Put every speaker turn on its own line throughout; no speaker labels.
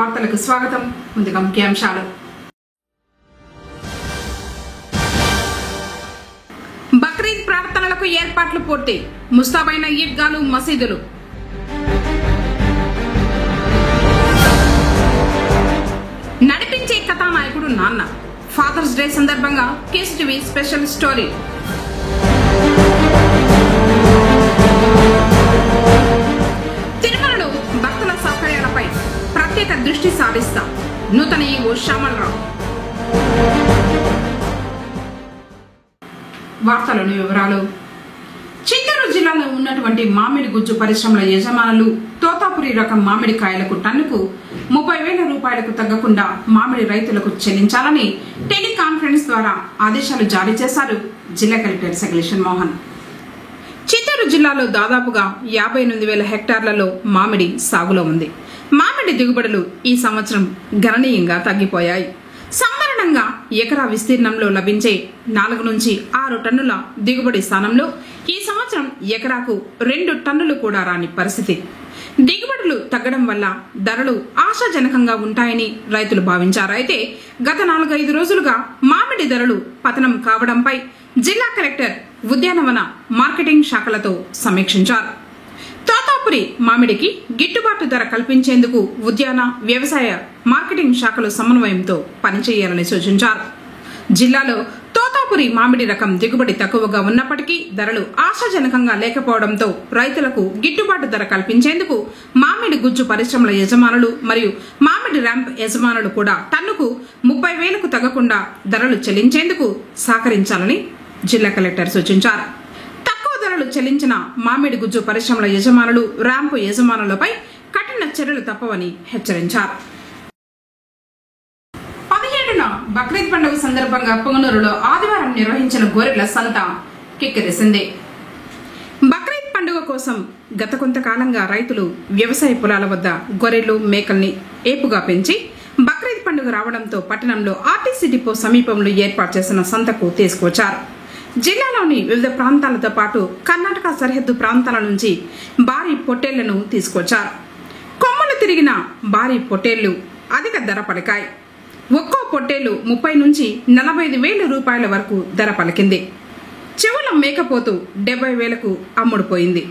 వార్తలకు స్వాగతం. ముందుగా ముఖ్యాంశాలు. బక్రీద్ ప్రార్థనలకు ఏర్పాట్లు పూర్తి. ముస్తాబైన ఈద్గాలు, మసీదులు. నడిపించే కథానాయకుడు నాన్న. ఫాదర్స్ డే సందర్భంగా కేసీటీవీ స్పెషల్ స్టోరీ. తిరుమలలో భక్తుల సౌకర్యాలపై ప్రత్యేక దృష్టి సారిస్తాం. నూతన ఈవో శ్యామలరావు. వార్తలోని వివరాలు. చిత్తూరు జిల్లాలో ఉన్నటువంటి మామిడి గుజ్జు పరిశ్రమల యజమానులు తోతాపురి రకం మామిడి కాయలకు టన్నుకు 30,000 రూపాయలకు తగ్గకుండా మామిడి రైతులకు చెల్లించాలని టెలికాన్ఫరెన్స్ ద్వారా ఆదేశాలు జారీ చేశారు జిల్లా కలెక్టర్ సకలేషన్ మోహన్. చిత్తూరు జిల్లాలో దాదాపుగా 58,000 హెక్టార్లలో మామిడి సాగులో ఉంది. మామిడి దిగుబడులు ఈ సంవత్సరం గణనీయంగా తగ్గిపోయాయి. సాధారణంగా ఎకరా విస్తీర్ణంలో లభించే 4 నుంచి 6 టన్నుల దిగుబడి స్థానంలో ఈ సంవత్సరం ఎకరాకు 2 టన్నులు కూడా రాని పరిస్థితి. దిగుబడులు తగ్గడం వల్ల ధరలు ఆశాజనకంగా ఉంటాయని రైతులు భావించారు. అయితే గత 4-5 రోజులుగా మామిడి ధరలు పతనం కావడంపై జిల్లా కలెక్టర్ ఉద్యానవన మార్కెటింగ్ శాఖలతో సమీక్షించారు. తోతాపురి మామిడికి గిట్టుబాటు ధర కల్పించేందుకు ఉద్యాన వ్యవసాయ మార్కెటింగ్ శాఖలు సమన్వయంతో పనిచేయాలని సూచించారు. జిల్లాలో తోతాపురి మామిడి రకం దిగుబడి తక్కువగా ఉన్నప్పటికీ ధరలు ఆశాజనకంగా లేకపోవడంతో రైతులకు గిట్టుబాటు ధర కల్పించేందుకు మామిడి గుజ్జు పరిశ్రమల యజమానులు మరియు మామిడి ర్యాంప్ యజమానులు కూడా టన్నుకు 30,000కు తగ్గకుండా ధరలు చెల్లించేందుకు సహకరించాలని జిల్లా కలెక్టర్ సూచించారు. తక్కువ ధరలు చెల్లించిన మామిడి గుజ్జు పరిశ్రమల యజమానులు, ర్యాంపు యజమానులపై కఠిన చర్యలు తప్పవని హెచ్చరించారు. 17న బక్రీద్ పండుగ సందర్భంగా పొంగనూరులో ఆదివారం నిర్వహించిన గొర్రెల సంత కిక్కిరిసింది. బక్రీద్ పండుగ కోసం గత కొంతకాలంగా రైతులు వ్యవసాయ పొలాల వద్ద గొర్రెలు, మేకల్ని ఏపుగా పెంచి బక్రీద్ పండుగ రావడంతో పట్టణంలో ఆర్టీసీ డిపో సమీపంలో ఏర్పాటు చేసిన సంతకు తీసుకువచ్చారు. జిల్లాలోని వివిధ ప్రాంతాలతో పాటు కర్ణాటక సరిహద్దు ప్రాంతాల నుంచి భారీ పొట్టేళ్లను తీసుకొచ్చారు. కొమ్మలు తిరిగిన భారీ పొట్టేళ్లు అధిక ధర పలికాయి. ఒక్కో పొట్టేళ్లు 30 నుంచి 45,000 రూపాయల వరకు ధర పలికింది. చెవుల మేకపోతు 70,000కు అమ్ముడుపోయింది.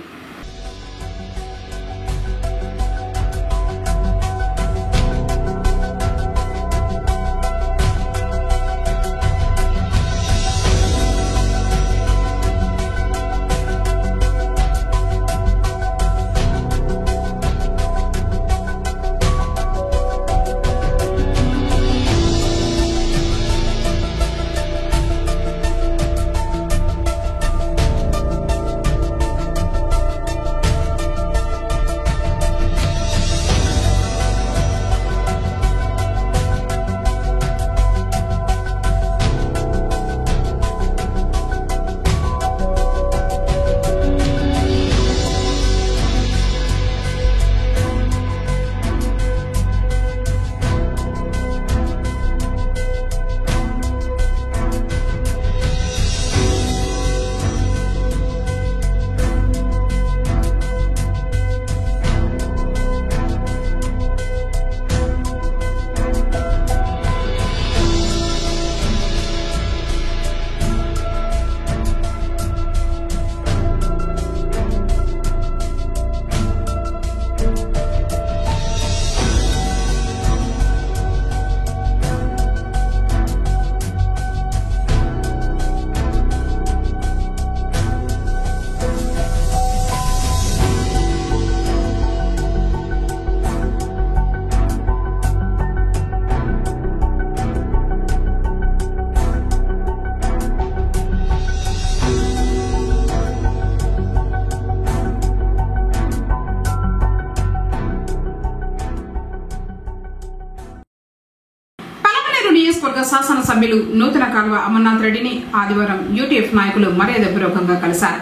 శాసనసభ్యులు నూతన కాలువ అమర్నాథ్ రెడ్డిని ఆదివారం యూటీఎఫ్ నాయకులు మర్యాదపూర్వకంగా కలిశారు.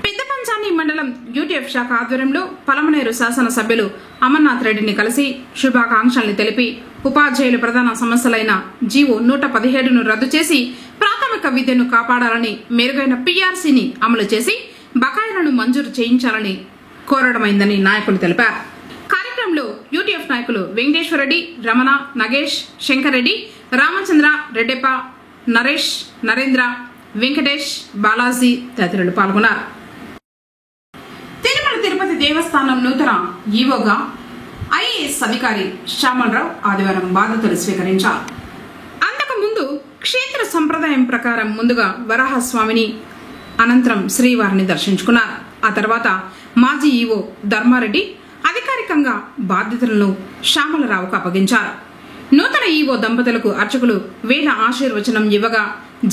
పెద్దపంచాని మండలం యూటీఎఫ్ శాఖ ఆధ్వర్యంలో పలమనేరు శాసనసభ్యులు అమర్నాథ్ రెడ్డిని కలిసి శుభాకాంక్షల్ని తెలిపి ఉపాధ్యాయుల ప్రధాన సమస్యలైన జీవో 117ను రద్దు చేసి ప్రాథమిక విద్యను కాపాడాలని, మెరుగైన పీఆర్సీని అమలు చేసి బకాయిలను మంజూరు చేయించాలని కోరడమైందని నాయకులు తెలిపారు. కార్యక్రమంలో యూటీఎఫ్ యూత్ నాయకులు వెంకటేశ్వర రెడ్డి, రమణ, నగేష్, శంకర్ రెడ్డి, రామచంద్ర, రెడ్డెప్ప, నరేష్, నరేంద్ర, వెంకటేష్, బాలాజీ తదితరులు పాల్గొన్నారు. తిరుపతి దేవస్థానం నూతన ఈవోగా ఐఏఎస్ అధికారి శ్యామలరావు ఆదివారం బాధ్యతలు స్వీకరించారు. అంతకుముందు క్షేత్ర సంప్రదాయం ప్రకారం ముందుగా వరాహస్వామిని, అనంతరం శ్రీవారిని దర్శించుకున్నారు. ఆ తర్వాత మాజీ ఈవో ధర్మారెడ్డి అధికారికంగా బాధ్యతలను శ్యామలరావుకు అప్పగించారు. నూతన ఈవో దంపతులకు అర్చకులు వేద ఆశీర్వచనం ఇవ్వగా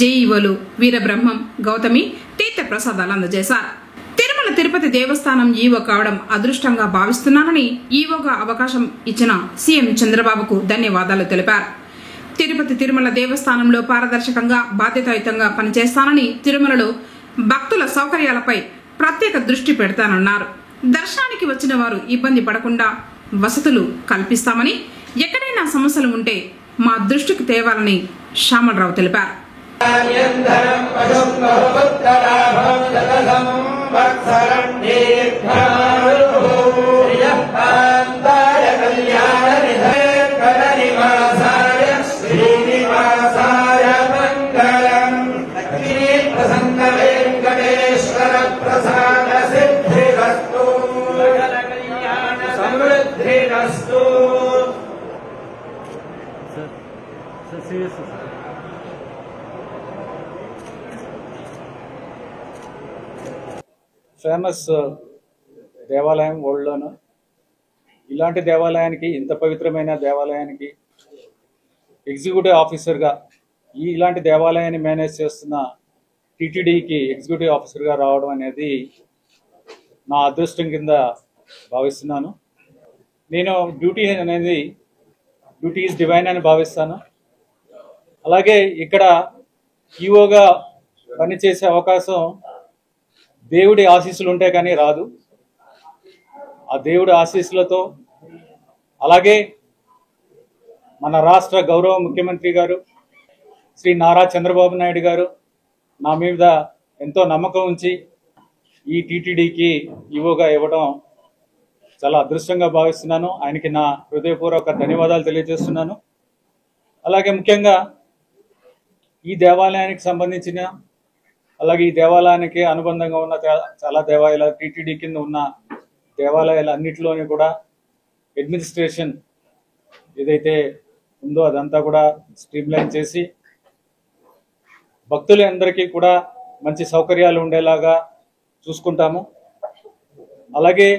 జేఈఓలు వీరబ్రహ్మం, గౌతమి తీర్థ ప్రసాదాలు అందజేశారు. తిరుపతి దేవస్థానం ఈవో కావడం అదృష్టంగా భావిస్తున్నానని ఈవోగా అవకాశం ఇచ్చిన సీఎం చంద్రబాబుకు ధన్యవాదాలు తెలిపారు. తిరుమల దేవస్థానంలో పారదర్శకంగా బాధ్యతాయుతంగా పనిచేస్తానని, తిరుమలలో భక్తుల సౌకర్యాలపై ప్రత్యేక దృష్టి పెడతానన్నారు. దర్శనానికి వచ్చిన వారు ఇబ్బంది పడకుండా వసతులు కల్పిస్తామని, ఎక్కడైనా సమస్యలు ఉంటే మా దృష్టికి తేవాలని శ్యామలరావు తెలిపారు.
ఫేమస్ దేవాలయం వరల్డ్లోను. ఇలాంటి దేవాలయానికి, ఇంత పవిత్రమైన దేవాలయానికి ఎగ్జిక్యూటివ్ ఆఫీసర్గా, ఇలాంటి దేవాలయాన్ని మేనేజ్ చేస్తున్న టీటీడీకి ఎగ్జిక్యూటివ్ ఆఫీసర్గా రావడం అనేది నా అదృష్టం కింద భావిస్తున్నాను. నేను డ్యూటీ ఈజ్ డివైన్ అని భావిస్తాను. అలాగే ఇక్కడ ఈవోగా పనిచేసే అవకాశం దేవుడి ఆశీస్సులు ఉంటే కానీ రాదు. ఆ దేవుడి ఆశీస్సులతో, అలాగే మన రాష్ట్ర గౌరవ ముఖ్యమంత్రి గారు శ్రీ నారా చంద్రబాబు నాయుడు గారు నా మీద ఎంతో నమ్మకం ఉంచి ఈ టీటీడీకి ఈవోగా ఇవ్వడం చాలా అదృష్టంగా భావిస్తున్నాను. ఆయనకి నా హృదయపూర్వక ధన్యవాదాలు తెలియజేస్తున్నాను. అలాగే ముఖ్యంగా ఈ దేవాలయానికి సంబంధించిన, అలాగే ఈ దేవాలయానికి అనుబంధంగా ఉన్న చాలా దేవాలయాలు, టీటీడీ కింద ఉన్న దేవాలయాలు అన్నిటిలోని కూడా అడ్మినిస్ట్రేషన్ ఏదైతే ఉందో అదంతా కూడా స్ట్రీమ్లైన్ చేసి భక్తులందరికీ కూడా మంచి సౌకర్యాలు ఉండేలాగా చూసుకుంటాము. అలాగే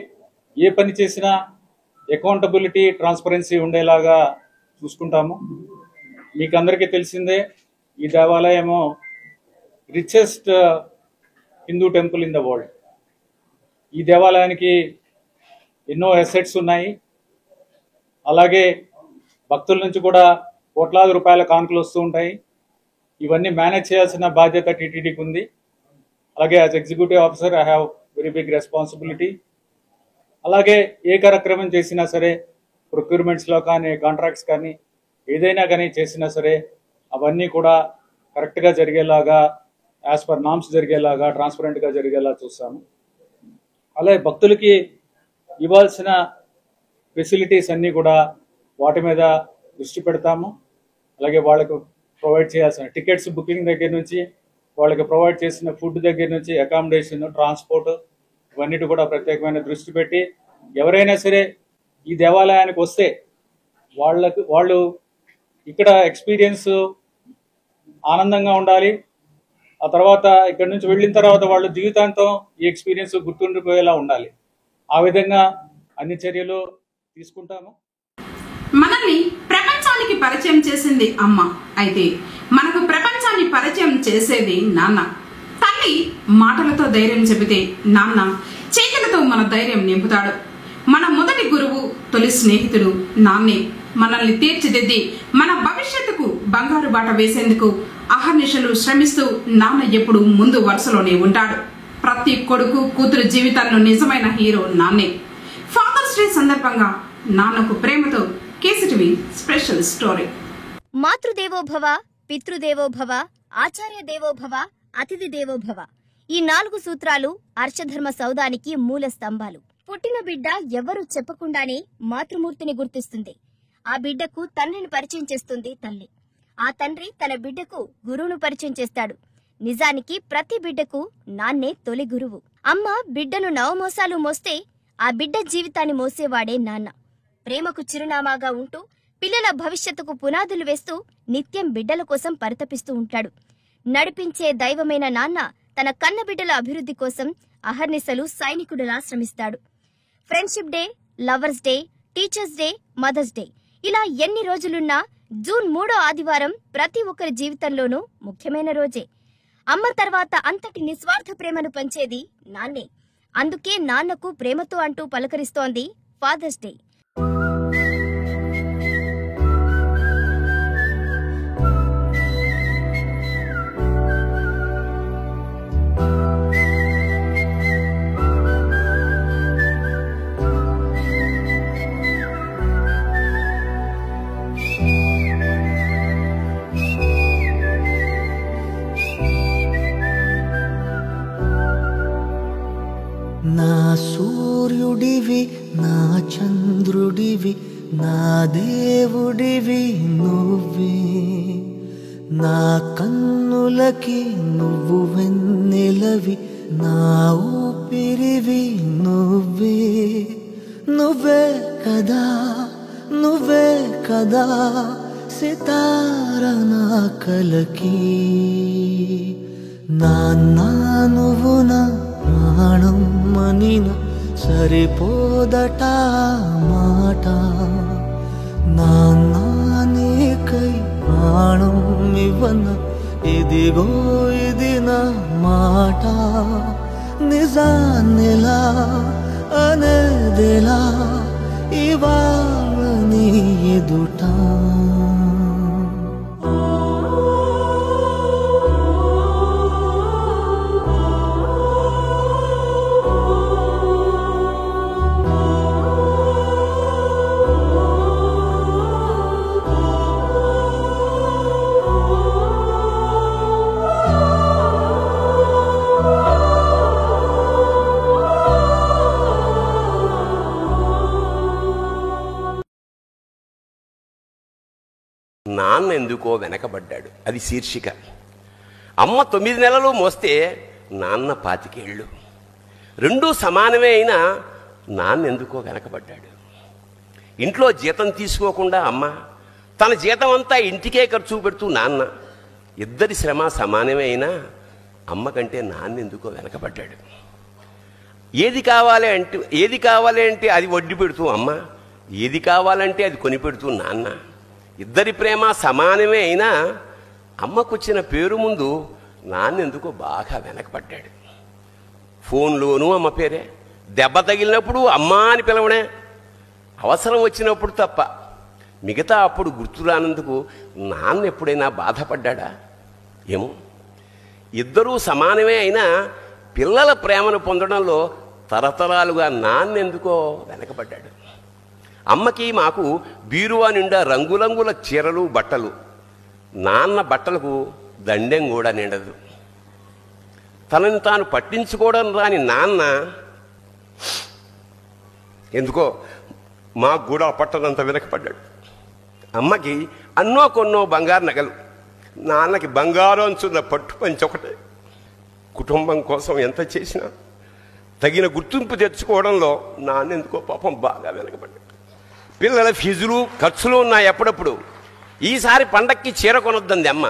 ఏ పని చేసినా అకౌంటబిలిటీ, ట్రాన్స్పరెన్సీ ఉండేలాగా చూసుకుంటాము. మీకు అందరికీ తెలిసిందే, ఈ దేవాలయము richest Hindu temple in the world. ఈ దేవాలయానికి ఎన్నో అసెట్స్ ఉన్నాయి. అలాగే భక్తుల నుంచి కూడా కోట్లాది రూపాయల కానుకలు వస్తూ ఉంటాయి. ఇవన్నీ మేనేజ్ చేయాల్సిన బాధ్యత టీటీడీకి ఉంది. అలాగే as executive officer I have very big responsibility. అలాగే ఏ కార్యక్రమం చేసినా సరే, ప్రొక్యూర్మెంట్స్లో కానీ, కాంట్రాక్ట్స్ కానీ, ఏదైనా కానీ చేసినా సరే అవన్నీ కూడా కరెక్ట్గా జరిగేలాగా, యాజ్ పర్ నామ్స్ జరిగేలాగా, ట్రాన్స్పరెంట్గా జరిగేలా చూస్తాము. అలాగే భక్తులకి ఇవ్వాల్సిన ఫెసిలిటీస్ అన్నీ కూడా వాటి మీద దృష్టి పెడతాము. అలాగే వాళ్ళకు ప్రొవైడ్ చేయాల్సిన టికెట్స్ బుకింగ్ దగ్గర నుంచి, వాళ్ళకి ప్రొవైడ్ చేసిన ఫుడ్ దగ్గర నుంచి, అకామిడేషన్, ట్రాన్స్పోర్ట్, ఇవన్నిటి కూడా ప్రత్యేకమైన దృష్టి పెట్టి ఎవరైనా సరే ఈ దేవాలయానికి వస్తే వాళ్ళు ఇక్కడ ఎక్స్పీరియన్స్ ఆనందంగా ఉండాలి. ఆ తర్వాత ఇక్కడ నుంచి వెళ్ళిన తర్వాత వాళ్ళు జీవితాంతం ఈ ఎక్స్పీరియన్స్ గుర్తుండిపోయేలా ఉండాలి. ఆ విధంగా అన్ని చర్యలు తీసుకుంటాము.
మనల్ని ప్రపంచానికి పరిచయం చేసింది అమ్మ, అయితే మనకు ప్రపంచాన్ని పరిచయం చేసేది నాన్న. తల్లి మాటలతో ధైర్యం చెబితే నాన్న చేతులతో మన ధైర్యం నింపుతాడు. మన మొదటి గురువు, తొలి స్నేహితుడు నాన్నే. మనల్ని తీర్చిదిద్ది మన భవిష్యత్తుకు బంగారు బాట వేసేందుకు అహర్నిశలు శ్రమిస్తూ నాన్న ఎప్పుడు ముందు వరుసలోనే ఉంటాడు. ప్రతి కొడుకు, కూతురు జీవితాల్లో నిజమైన హీరో నాన్నే. ఫాదర్స్ డే సందర్భంగా Nannaku Prematho KCTV special story.
Matrudevobhava, పితృదేవోభవ, ఆచార్య దేవోభవ, అతిథి దేవోభవ, ఈ 4 సూత్రాలు అర్షధర్మ సౌధానికి మూల స్తంభాలు. పుట్టిన బిడ్డ ఎవరూ చెప్పకుండానే మాతృమూర్తిని గుర్తిస్తుంది. ఆ బిడ్డకు తండ్రిని పరిచయం చేస్తుంది తల్లి. ఆ తండ్రి తన బిడ్డకు గురువును పరిచయం చేస్తాడు. నిజానికి ప్రతి బిడ్డకు నాన్నే తొలి గురువు. అమ్మ బిడ్డను నవమోసాలు మోస్తే ఆ బిడ్డ జీవితాన్ని మోసేవాడే నాన్న. ప్రేమకు చిరునామాగా ఉంటూ పిల్లల భవిష్యత్తుకు పునాదులు వేస్తూ నిత్యం బిడ్డల కోసం పరితపిస్తూ ఉంటాడు. నడిపించే దైవమైన నాన్న తన కన్న బిడ్డల అభివృద్ధి కోసం అహర్నిశలు సైనికుడిలా శ్రమిస్తాడు. Friendship day, lovers day, teachers day, mothers day ఇలా ఎన్ని రోజులున్నా జూన్ 3వ ఆదివారం ప్రతి ఒక్కరి జీవితంలోనూ ముఖ్యమైన రోజే. అమ్మ తర్వాత అంతటి నిస్వార్థ ప్రేమను పంచేది నాన్నే. అందుకే నాన్నకు ప్రేమతో అంటూ పలకరిస్తోంది ఫాదర్స్ డే.
నా సూర్యుడివి, నా చంద్రుడివి, నా దేవుడివి నువ్వే. నా కన్నులకి నువ్వు వెన్నెలవి, నా ఊపిరివి నువ్వే. నువ్వే కదా, నువ్వే కదా సితార నా కలకి. నాన్నా నువ్వు నా ప్రాణం మనిన సరిపోదట మాట. నాన్నా నీకై ప్రాణం ఇవ్వన ఇదిగో ఇది నా మాట. నిజాన్నిలా అనేదిలా ఇవాళ నీ ఎదుట.
నాన్న ఎందుకో వెనకబడ్డాడు, అది శీర్షిక. అమ్మ 9 నెలలు మోస్తే నాన్న 25 ఏళ్ళు. రెండూ సమానమే అయినా నాన్న ఎందుకో వెనకబడ్డాడు. ఇంట్లో జీతం తీసుకోకుండా అమ్మ, తన జీతం అంతా ఇంటికే ఖర్చు పెడుతూ నాన్న. ఇద్దరి శ్రమ సమానమే అయినా అమ్మ కంటే నాన్న ఎందుకో వెనకబడ్డాడు. ఏది కావాలి అంటే అది వడ్డీ పెడుతూ అమ్మ, ఏది కావాలంటే అది కొని పెడుతూ నాన్న. ఇద్దరి ప్రేమ సమానమే అయినా అమ్మకొచ్చిన పేరు ముందు నాన్నెందుకో బాగా వెనకబడ్డాడు. ఫోన్లోనూ అమ్మ పేరే, దెబ్బ తగిలినప్పుడు అమ్మ అని పిలవడే, అవసరం వచ్చినప్పుడు తప్ప మిగతా అప్పుడు గుర్తురానందుకు నాన్న ఎప్పుడైనా బాధపడ్డా ఏమో. ఇద్దరూ సమానమే అయినా పిల్లల ప్రేమను పొందడంలో తరతరాలుగా నాన్నెందుకో వెనకబడ్డాడు. అమ్మకి మాకు బీరువా నిండా రంగురంగుల చీరలు బట్టలు, నాన్న బట్టలకు దండెం కూడా నిండదు. తనని తాను పట్టించుకోవడం రాని నాన్న ఎందుకో మాకు కూడా పట్టనంత వెనకపడ్డాడు. అమ్మకి అన్నో కొన్నో బంగారు నగలు, నాన్నకి బంగారు అంచున్న పట్టు పంచి ఒకటే. కుటుంబం కోసం ఎంత చేసినా తగిన గుర్తింపు తెచ్చుకోవడంలో నాన్న ఎందుకో పాపం బాగా వెనకబడ్డాడు. పిల్లల ఫీజులు ఖర్చులు ఉన్నాయి ఎప్పుడప్పుడు. ఈసారి పండక్కి చీర కొనొద్దంది అమ్మ.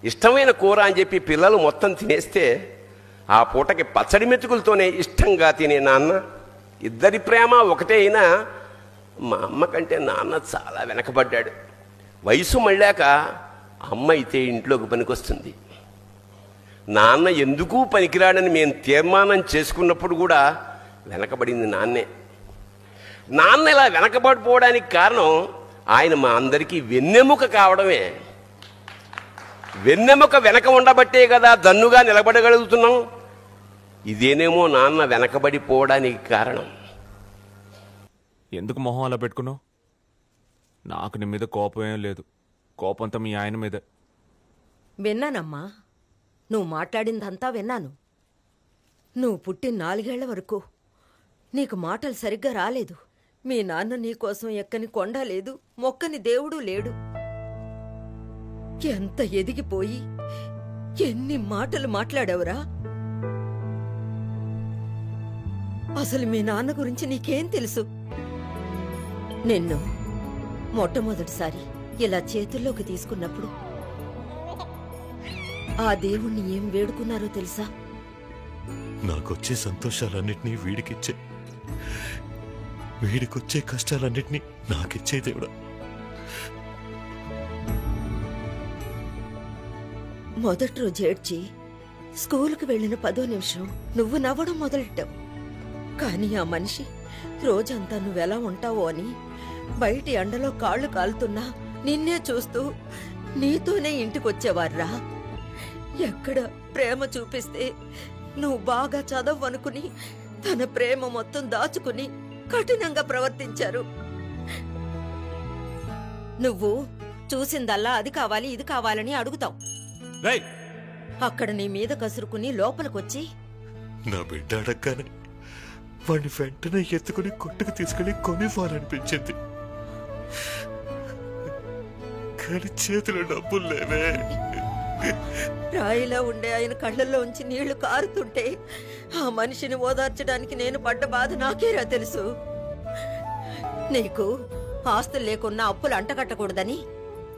ఇష్టమైన కూర అని చెప్పి పిల్లలు మొత్తం తినేస్తే ఆ పూటకి పచ్చడి మెతుకులతోనే ఇష్టంగా తినే నాన్న. ఇద్దరి ప్రేమ ఒకటే అయినా మా అమ్మ కంటే నాన్న చాలా వెనకబడ్డాడు. వయసు మళ్ళాక అమ్మ అయితే ఇంట్లోకి పనికొస్తుంది. నాన్న ఎందుకు పనికిరాడని మేము తీర్మానం చేసుకున్నప్పుడు కూడా వెనకబడింది నాన్నే. నాన్న ఇలా వెనకబడిపోవడానికి కారణం ఆయన మా అందరికీ వెన్నెముక కావడమే. వెన్నెముక వెనక ఉండబట్టే కదా దన్నుగా నిలబడగలుగుతున్నాం. ఇదేనేమో నాన్న వెనకబడిపోవడానికి కారణం.
ఎందుకు మొహం అలా పెట్టుకున్నావు? నాకు నీ మీద కోపం ఏం లేదు, కోపంతో మీ ఆయన మీద.
విన్నానమ్మా, నువ్వు మాట్లాడిందంతా విన్నాను. నువ్వు పుట్టిన 4 ఏళ్ల వరకు నీకు మాటలు సరిగ్గా రాలేదు. మీ నాన్న నీకోసం ఎక్కని కొండ లేదు, మొక్కని దేవుడు లేడు. ఎంత ఎదిగిపోయి ఎన్ని మాటలు మాట్లాడావురా? అసలు మీ నాన్న గురించి నీకేం తెలుసు? నిన్ను మొట్టమొదటిసారి ఇలా చేతుల్లోకి తీసుకున్నప్పుడు ఆ దేవుణ్ణి ఏం వేడుకున్నారో తెలుసా?
నాకొచ్చే సంతోషాలన్నిటినీ వీడికిచ్చే, వీడికొచ్చే కష్టాలన్నిటినీ నాకిచ్చే దేవుడా.
మొదటి రోజు ఏడ్చి స్కూలుకు వెళ్లిన 10వ నిమిషం నువ్వు నవ్వడం మొదలెట్టావు. కానీ ఆ మనిషి రోజంతా నువ్వెలా ఉంటావో అని బయటి ఎండలో కాళ్లు కాలుతున్నా నిన్నే చూస్తూ నీతోనే ఇంటికొచ్చేవార్రా. ఎక్కడ ప్రేమ చూపిస్తే నువ్వు బాగా చదవనుకుని తన ప్రేమ మొత్తం దాచుకుని కఠినంగా ప్రవర్తించారు. నువ్వు చూసిందల్లా అది కావాలి ఇది కావాలని అడుగుతావు. అక్కడ నీ మీద కసురుకుని లోపలికొచ్చి
నా బిడ్డ అడగగానే వాడిని వెంటనే ఎత్తుకుని కొట్టుకు తీసుకెళ్లి కొనివ్వాలనిపించింది. కానీ చేతిలో డబ్బులు లేవే.
రాయిలా ఉండే ఆయన కళ్ళల్లోంచి నీళ్లు కారుతుంటే ఆ మనిషిని ఓదార్చడానికి నేను పడ్డ బాధ నాకేరా తెలుసు. నీకు ఆస్తులు లేకున్నా అప్పులు అంటకట్టకూడదని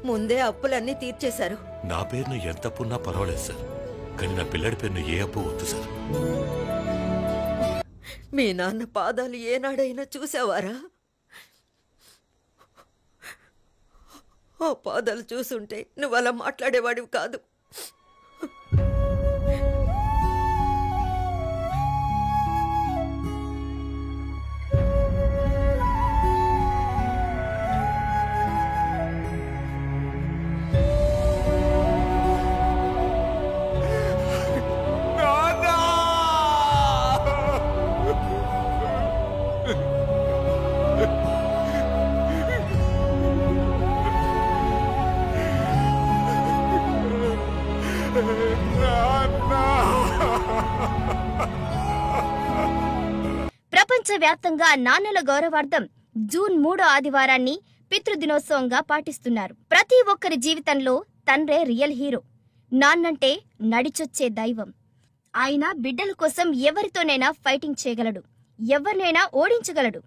ముందే అప్పులన్నీ తీర్చేశారు.
నా పేరును ఎంత అప్పున్నా పర్వాలేదు సార్, కానీ నా పిల్లడి పేరును ఏ అప్పు వద్దు సార్.
మీ నాన్న పాదాలు ఏనాడైనా చూసావారా? ఆ పాదాలు చూసుంటే నువ్వు అలా మాట్లాడేవాడివి కాదు.
ప్రపంచవ్యాప్తంగా నాన్నల గౌరవార్థం జూన్ 3వ ఆదివారాన్ని పితృదినోత్సవంగా పాటిస్తున్నారు. ప్రతి ఒక్కరి జీవితంలో తండ్రే రియల్ హీరో. నాన్నంటే నడిచొచ్చే దైవం. ఆయన బిడ్డల కోసం ఎవరితోనైనా ఫైటింగ్ చేయగలడు, ఎవరినైనా ఓడించగలడు.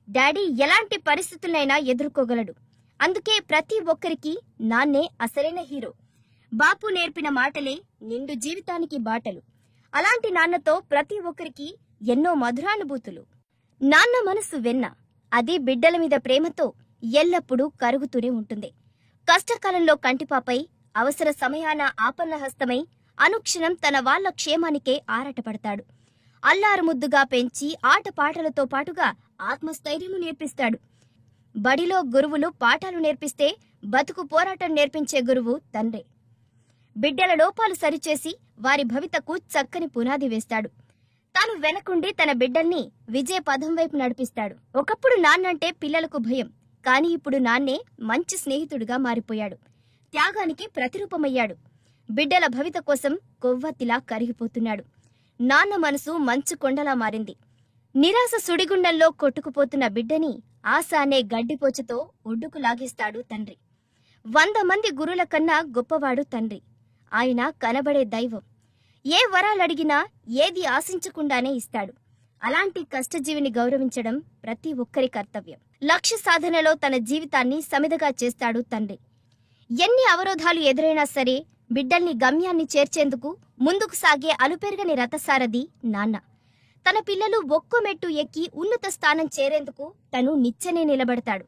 డాడీ ఎలాంటి పరిస్థితులైనా ఎదుర్కోగలడు. అందుకే ప్రతి ఒక్కరికి నాన్నే అసలైన హీరో. బాపు నేర్పిన మాటలే నిండు జీవితానికి బాటలు. అలాంటి నాన్నతో ప్రతి ఒక్కరికి ఎన్నో మధురానుభూతులు. నాన్న మనసు వెన్న, అది బిడ్డల మీద ప్రేమతో ఎల్లప్పుడూ కరుగుతూనే ఉంటుంది. కష్టకాలంలో కంటిపాపై, అవసర సమయాన ఆపన్నహస్తమై అనుక్షణం తన వాళ్ల క్షేమానికే ఆరాటపడతాడు. అల్లారు ముద్దుగా పెంచి ఆటపాటలతో పాటుగా ఆత్మస్థైర్యము నేర్పిస్తాడు. బడిలో గురువులు పాఠాలు నేర్పిస్తే బతుకు పోరాటం నేర్పించే గురువు తండ్రే. బిడ్డల లోపాలు సరిచేసి వారి భవితకు చక్కని పునాది వేస్తాడు. తాను వెనకుండి తన బిడ్డల్ని విజయ పదం వైపు నడిపిస్తాడు. ఒకప్పుడు నాన్నంటే పిల్లలకు భయం, కానీ ఇప్పుడు నాన్నే మంచి స్నేహితుడిగా మారిపోయాడు. త్యాగానికి ప్రతిరూపమయ్యాడు. బిడ్డల భవిత కోసం కొవ్వొత్తిలా కరిగిపోతున్నాడు. నాన్న మనసు మంచు కొండలా మారింది. నిరాశ సుడిగుండంలో కొట్టుకుపోతున్న బిడ్డని ఆశ అనే గడ్డిపోచతో ఒడ్డుకు లాగేస్తాడు తండ్రి. 100 మంది గురుల కన్నా గొప్పవాడు తండ్రి. ఆయన కనబడే దైవం. ఏ వరాలడిగినా ఏది ఆశించకుండానే ఇస్తాడు. అలాంటి కష్టజీవిని గౌరవించడం ప్రతి ఒక్కరి కర్తవ్యం. లక్ష్య సాధనలో తన జీవితాన్ని సమిధగా చేస్తాడు తండ్రి. ఎన్ని అవరోధాలు ఎదురైనా సరే బిడ్డల్ని గమ్యాన్ని చేర్చేందుకు ముందుకు సాగే అలుపెరగని రథసారథి నాన్న. తన పిల్లలు ఒక్కో మెట్టు ఎక్కి ఉన్నత స్థానం చేరేందుకు తను నిచ్చెనే నిలబడతాడు.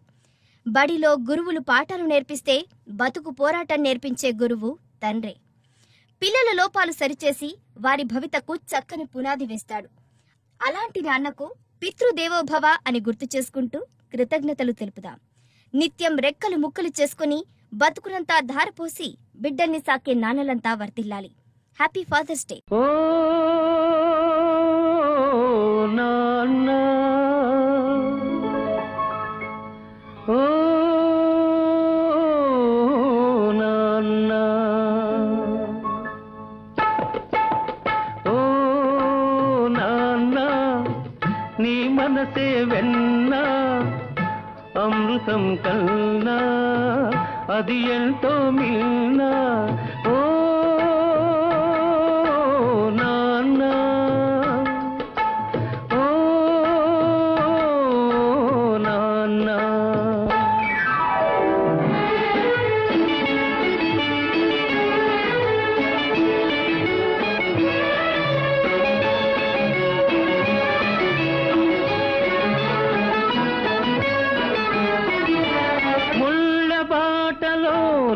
బడిలో గురువులు పాఠాలు నేర్పిస్తే బతుకు పోరాటం నేర్పించే గురువు తండ్రే. పిల్లల లోపాలు సరిచేసి వారి భవితకు చక్కని పునాది వేస్తాడు. అలాంటి నాన్నకు పితృదేవోభవ అని గుర్తు చేసుకుంటూ కృతజ్ఞతలు తెలుపుదాం. నిత్యం రెక్కలు ముక్కలు చేసుకుని బతుకునంతా ధారపోసి బిడ్డల్ని సాకే నాన్నలంతా వర్తిల్లాలి. Happy fathers day.
నీ మనసే వెన్నా అమృతం కన్నా అది ఎంతో మిన్నా ఓ నాన్న ఓ నాన్న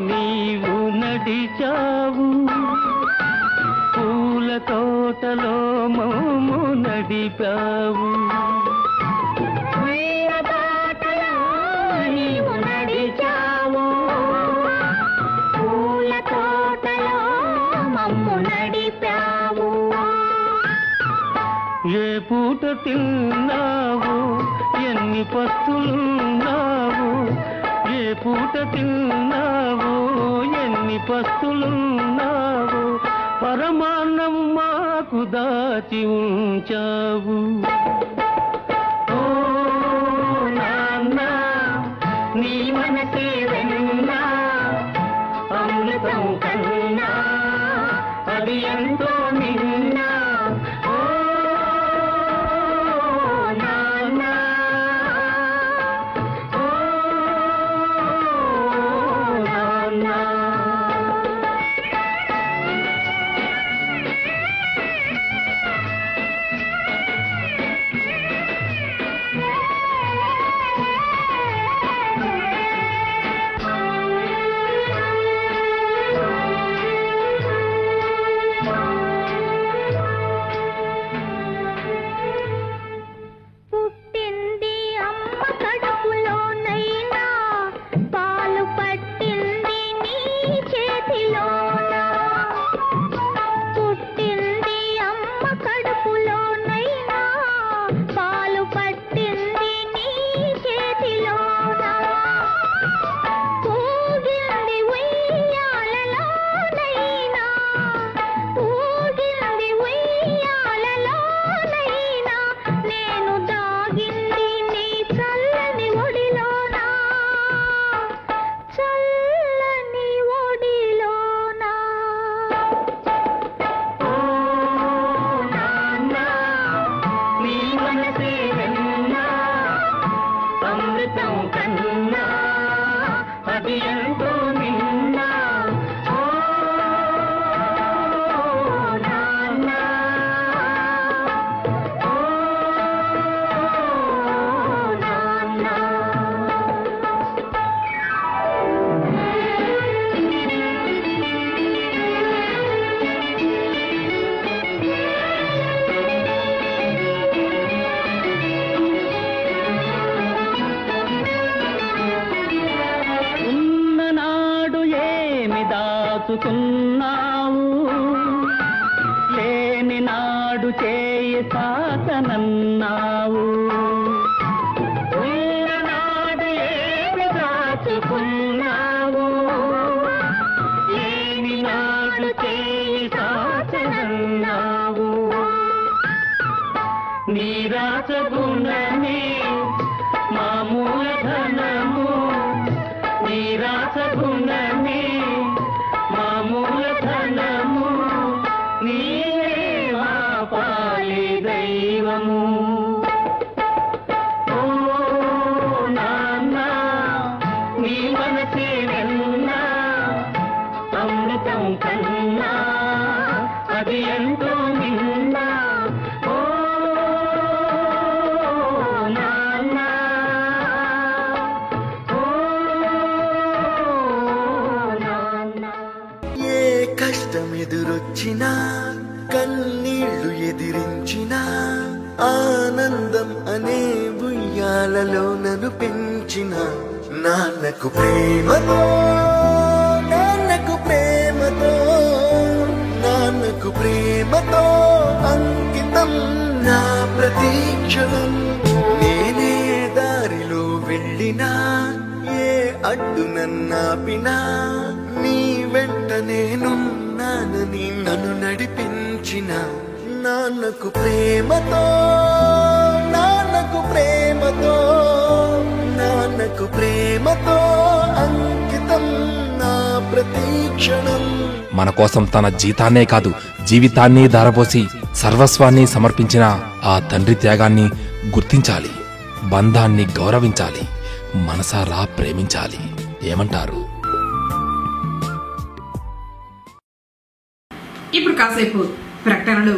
నీవు నడిచావు పూల తోటలో మమ్ము నడిపావు నీవు నడిచావు పూల తోటలో మమ్ము నడిపావు ఏ పూట తిన్నావు ఎన్ని పస్తులున్నావు ఏ పూట తిన్నావు ఎన్ని పస్తులున్నావు పరమాన్నం మాకు దాచి ఉంచావు ఓ నాన్న నీ మనసే వెన్నా అమృతం కన్నా అది ఎంతో నిన్నా ఓ నాన్న దాచుకున్నావు లేని నాడు చేయి సాతనన్నావు నాడు ఏమి దాచుకున్నావు లేని నాడు చేయి సాతనన్నావు నీ రాసగుణమే మా మూలధనము నీ రాసగుణమే మా మూలధనము నీవే మా పాలి దైవము ఓ నాన్న నీ మనసే వెన్నా అమృతం కన్నా అది ఎంతో నిన్నా ఓ నాన్న
కష్టమెదురొచ్చినా కన్నీళ్లు ఎదిరించినా ఆనందం అనే ఉయ్యాలలో నన్ను పెంచిన నాన్నకు ప్రేమతో నాన్నకు ప్రేమతో నాన్నకు ప్రేమతో అంకితం నా ప్రతీక్షణం నేనే దారిలో వెళ్ళినా ఏ అడ్డు నన్నాపినా నీ వెంట నేనున్నానని నన్ను నడిపించిన నాన్నకు ప్రేమతో నాన్న నాన్నకు ప్రేమతో అంకితం నా ప్రతీక్షణం.
మన కోసం తన జీతాన్నే కాదు జీవితాన్ని ధారపోసి సర్వస్వాన్ని సమర్పించిన ఆ తండ్రి త్యాగాన్ని గుర్తించాలి, బంధాన్ని గౌరవించాలి, మనసారా ప్రేమించాలి. ఏమంటారు?
ఇప్పుడు కాసేపు ప్రకటనలు.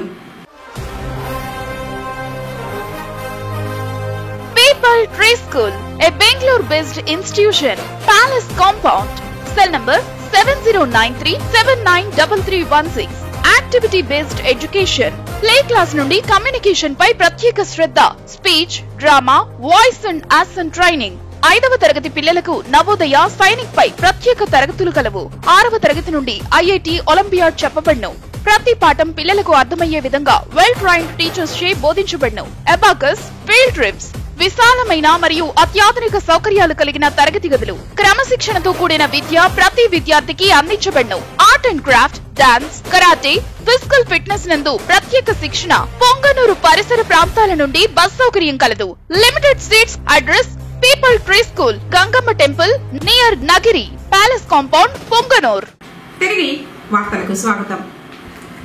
People Tree School, a Bangalore-based institution, Palace Compound, cell number 7093793316. Activity-based education, play class నుండి కమ్యూనికేషన్ పై ప్రత్యేక శ్రద్ధ, speech, drama, voice and action training. 5వ తరగతి పిల్లలకు నవోదయ, సైనిక్ పై ప్రత్యేక తరగతులు కలవు. 6వ తరగతి నుండి IIT, ఒలింపియాడ్ చెప్పబడును. ప్రతి పాఠం పిల్లలకు అర్థమయ్యే విధంగా వెల్ ట్రైన్డ్ టీచర్స్ చే బోధించబడును. అబాకస్, ఫీల్డ్ ట్రిప్స్, విశాలమైన మరియు అత్యాధునిక సౌకర్యాలు కలిగిన తరగతి గదులు, క్రమశిక్షణతో కూడిన విద్య ప్రతి విద్యార్థికి అందించబడును. Art and craft, dance, karate, physical fitness నందు ప్రత్యేక శిక్షణ. పొంగనూరు పరిసర ప్రాంతాల నుండి బస్ సౌకర్యం కలదు. Limited seats. Address people tree school, Gangamma temple near Nagiri, palace compound, Punganur.
తిరిగి వార్తలకు స్వాగతం.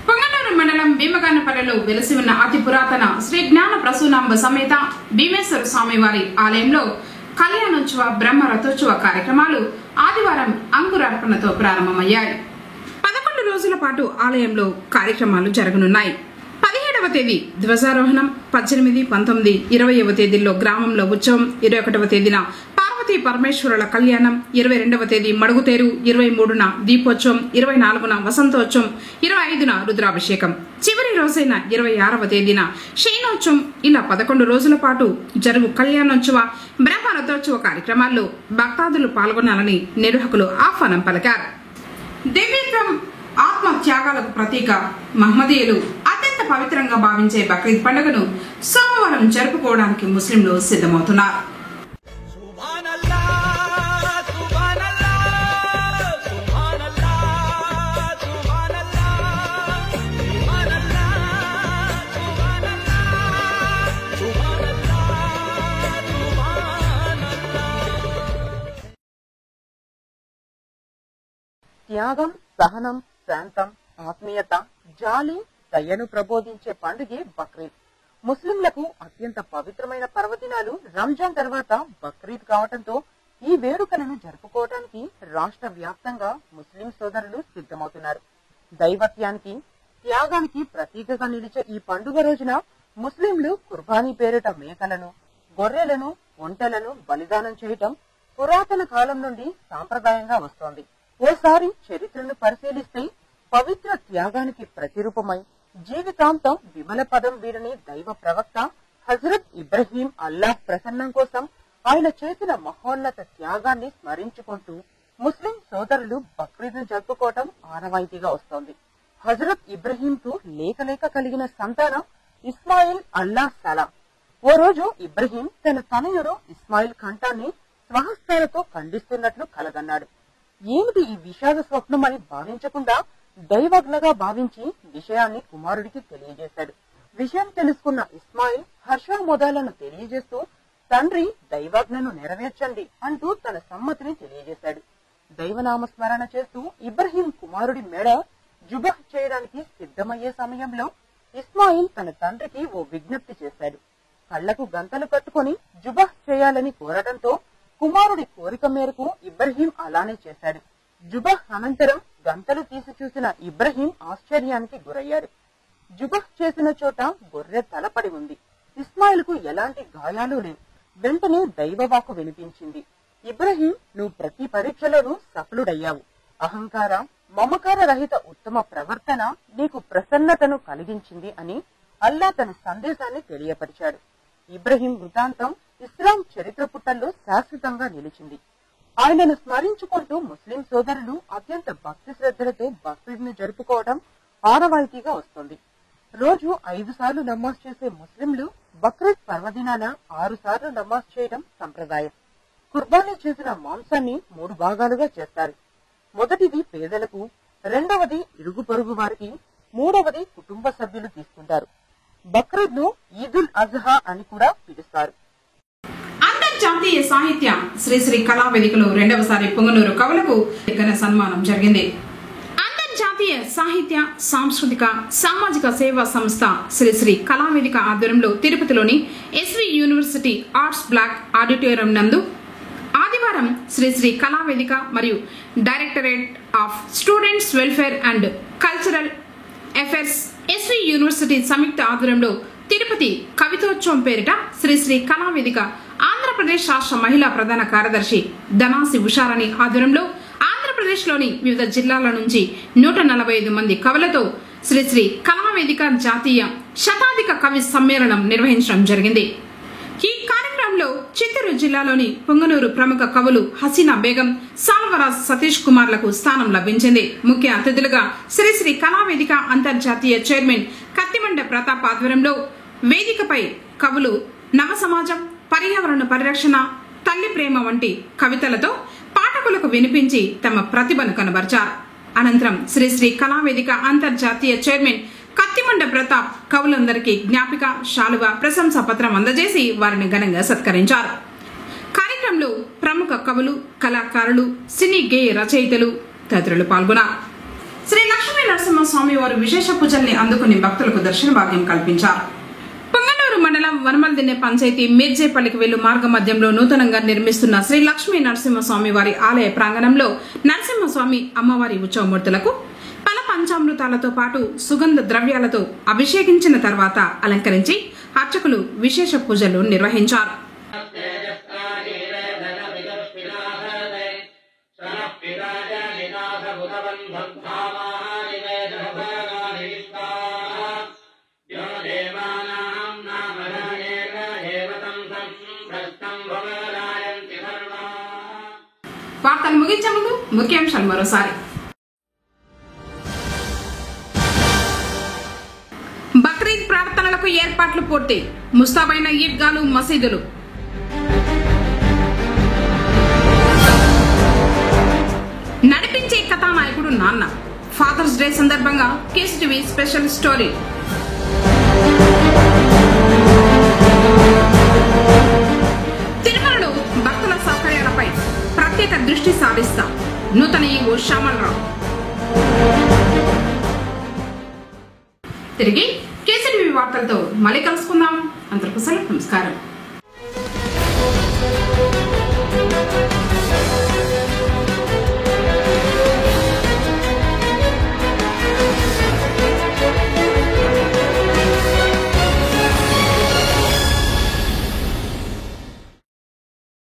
పొంగనూరు మండలం భీమగానపల్లెలో వెలసి ఉన్న అతి పురాతన శ్రీ జ్ఞాన ప్రసూనాంబ సమేత భీమేశ్వర స్వామివారి ఆలయంలో కళ్యాణోత్సవ బ్రహ్మ రథోత్సవ కార్యక్రమాలు ఆదివారం అంకురార్పణతో ప్రారంభమయ్యాయి. 11 రోజుల పాటు ఆలయంలో కార్యక్రమాలు జరగనున్నాయి. 17వ తేదీ ధ్వజారోహణం, 18, 19, 20వ తేదీల్లో గ్రామంలో ఉత్సవం, 21వ తేదీన పార్వతీ పరమేశ్వరుల కళ్యాణం, 22వ తేదీ మడుగుతేరు, 23న దీపోత్సవం, 24న వసంతోత్సవం, 25న రుద్రాభిషేకం, చివరి రోజైన 26వ తేదీన శయనోత్సవం. ఇలా 11 రోజుల పాటు జరుగు కళ్యాణోత్సవ బ్రహ్మ రథోత్సవ కార్యక్రమాల్లో భక్తాదులు పాల్గొనాలని నిర్వాహకులు ఆహ్వానం పలికారు. దివ్యత్వం, ఆత్మ త్యాగాలకు ప్రతీక మహమ్మదీయులు అత్యంత పవిత్రంగా భావించే బక్రీద్ పండుగను సోమవారం జరుపుకోవడానికి ముస్లింలు సిద్ధమవుతున్నారు.
త్యాగం, సహనం, శాంతం, ఆత్మీయత, జాలి, దయను ప్రబోధించే పండుగే బక్రీద్. ముస్లింలకు అత్యంత పవిత్రమైన పర్వదినాలు రంజాన్ తర్వాత బక్రీద్ కావడంతో ఈ వేడుకలను జరుపుకోవడానికి రాష్ట్ర వ్యాప్తంగా ముస్లిం సోదరులు సిద్ధమవుతున్నారు. దైవత్యానికి, త్యాగానికి ప్రతీకగా నిలిచే ఈ పండుగ రోజున ముస్లింలు కుర్బానీ పేరిట మేకలను, గొర్రెలను, ఒంటెలను బలిదానం చేయటం పురాతన కాలం నుండి సాంప్రదాయంగా వస్తోంది. ఓసారి చరిత్రను పరిశీలిస్తే పవిత్ర త్యాగానికి ప్రతిరూపమై జీవితాంతం విమల పదం వీడని దైవ ప్రవక్త హజరత్ ఇబ్రహీం అల్లాహ్ ప్రసన్నం కోసం ఆయన చేసిన మహోన్నత త్యాగాన్ని స్మరించుకుంటూ ముస్లిం సోదరులు బక్రీద్ను జరుపుకోవటం ఆనవాయితీగా వస్తోంది. హజరత్ ఇబ్రహీంకు లేక కలిగిన సంతానం ఇస్మాయిల్ అల్లాహ్ సలాం. ఓ రోజు ఇబ్రహీం తన తనయుడు ఇస్మాయిల్ కంఠాన్ని స్వహస్తాలతో ఖండిస్తున్నట్లు కలగన్నాడు. ఏమిటి ఈ విషాద స్వప్నం అని భావించకుండా దైవజ్ఞగా భావించి విషయాన్ని కుమారుడికి తెలియజేశాడు. విషయం తెలుసుకున్న ఇస్మాయిల్ హర్షామోదాలను తెలియజేస్తూ తండ్రి దైవాజ్ఞను నెరవేర్చండి అంటూ తన సమ్మతిని తెలియజేశాడు. దైవనామస్మరణ చేస్తూ ఇబ్రహీం కుమారుడి మెడ జుబహ్ చేయడానికి సిద్ధమయ్యే సమయంలో ఇస్మాయిల్ తన తండ్రికి ఓ విజ్ఞప్తి చేశాడు. కళ్లకు గంతలు కట్టుకుని జుబహ్ చేయాలని కోరటంతో కుమారుడి కోరిక మేరకు ఇబ్రహీం అలానే చేశాడు. జుబహ్ అనంతరం గంతలు తీసి చూసిన ఇబ్రహీం ఆశ్చర్యానికి గురయ్యాడు. జుబహ్ చేసిన చోట గొర్రె తలపడి ఉంది. ఇస్మాయిల్ కు ఎలాంటి గాయాలు లేవు. వెంటనే దైవవాకు వినిపించింది. ఇబ్రహీం, నువ్వు ప్రతి పరీక్షలోనూ సఫలుడయ్యావు. అహంకార, మమకార రహిత ఉత్తమ ప్రవర్తన నీకు ప్రసన్నతను కలిగించింది అని అల్లా తన సందేశాన్ని తెలియపరిచాడు. ఇబ్రహీం వృత్తాంతం ఇస్లాం చరిత్ర పుటల్లో శాశ్వతంగా నిలిచింది. ఆయనను స్మరించుకుంటూ ముస్లిం సోదరులు అత్యంత భక్తి శ్రద్ధలతో బక్రీద్ ను జరుపుకోవడం ఆనవాయితీగా వస్తుంది. రోజు 5 సార్లు నమాజ్ చేసే ముస్లింలు బక్రీద్ పర్వదినాన 6 సార్లు నమాజ్ చేయడం సంప్రదాయం. కుర్బానీ చేసిన మాంసాన్ని 3 భాగాలుగా చేస్తారు. మొదటిది పేదలకు, రెండవది ఇరుగు పొరుగు వారికి, మూడవది కుటుంబ సభ్యులు తీసుకుంటారు. బక్రీద్ ను ఈదుల్ అజ్హా అని కూడా పిలుస్తారు.
అంతర్జాతీయ సాహిత్య శ్రీశ్రీ కళావేదికలో రెండవసారి పొంగనూరు కవులకు ఘన సన్మానం జరిగింది. అంతర్జాతీయ సాహిత్య సాంస్కృతిక సామాజిక సేవా సంస్థ శ్రీశ్రీ కళావేదిక ఆధ్వర్యంలో తిరుపతిలోని SV university arts block auditorium నందు ఆదివారం శ్రీశ్రీ కళావేదిక మరియు directorate of students welfare and cultural affairs SV university సంయుక్త ఆధ్వర్యంలో తిరుపతి కవితోత్సవం పేరిట శ్రీశ్రీ కళావేదిక ఆంధ్రప్రదేశ్ రాష్ట్ర మహిళా ప్రధాన కార్యదర్శి ధనాసి ఉషారాణి ఆధ్వర్యంలో ఆంధ్రప్రదేశ్లోని వివిధ జిల్లాల నుంచి 145 మంది కవులతో శ్రీశ్రీ కళావేదిక జాతీయ శతాధిక కవి సమ్మేళనం నిర్వహించడం జరిగింది. ఈ కార్యక్రమంలో చిత్తూరు జిల్లాలోని పొంగనూరు ప్రముఖ కవులు హసీనా బేగం, సాల్వరాజ్ సతీష్ కుమార్లకు స్థానం లభించింది. ముఖ్య అతిథులుగా శ్రీశ్రీ కళావేదిక అంతర్జాతీయ చైర్మన్ కత్తిమండ ప్రతాప్ ఆధ్వర్యంలో వేదికపై కవులు నవ సమాజం, పర్యావరణ పరిరక్షణ, తల్లి ప్రేమ వంటి కవితలతో పాఠకులకు వినిపించి తమ ప్రతిభను కనబర్చారు. అనంతరం శ్రీశ్రీ కళావేదిక అంతర్జాతీయ చైర్మన్ కత్తిమండ ప్రతాప్ కవులందరికీ జ్ఞాపిక, శాలువ, ప్రశంసా పత్రం అందజేసి వారిని ఘనంగా సత్కరించారు. కార్యక్రమంలో ప్రముఖ కవులు, కళాకారులు, సినీ గేయ రచయితలు తదితరులు పాల్గొన్నారు. శ్రీ లక్ష్మీ నరసింహస్వామి వారు విశేష పూజల్ని అందుకుని భక్తులకు దర్శన భాగ్యం కల్పించారు. పొంగనూరు మండలం వనమల్దిన్నె పంచాయతీ మీర్జేపల్లికి వెళ్లు మార్గ మధ్యంలో నూతనంగా నిర్మిస్తున్న శ్రీ లక్ష్మీ నరసింహస్వామి వారి ఆలయ ప్రాంగణంలో నరసింహస్వామి అమ్మవారి ఉత్సవమూర్తులకు పల పంచామృతాలతో పాటు సుగంధ ద్రవ్యాలతో అభిషేకించిన తర్వాత అలంకరించి అర్చకులు విశేష పూజలు నిర్వహించారు. వార్తలు ముగించే ముందు ముఖ్యాంశాలు మరోసారి. బక్రీద్ ప్రార్థనలకు ఏర్పాట్లు పూర్తి, ముస్తాబైన ఈద్గాలు, మసీదులు. నడిపించే కథానాయకుడు నాన్న. ఫాదర్స్ డే సందర్భంగా కేసీటీవీ స్పెషల్ స్టోరీ. తిరుమలలో భక్తుల సౌకర్యాలపై ప్రత్యేక దృష్టి సారిస్తా నూతన ఈవో శ్యామలరావు. తిరిగి కేసీటీవీ వార్తలతో మళ్ళీ కలుసుకుందాం. అందరికీ సెలవు. నమస్కారం.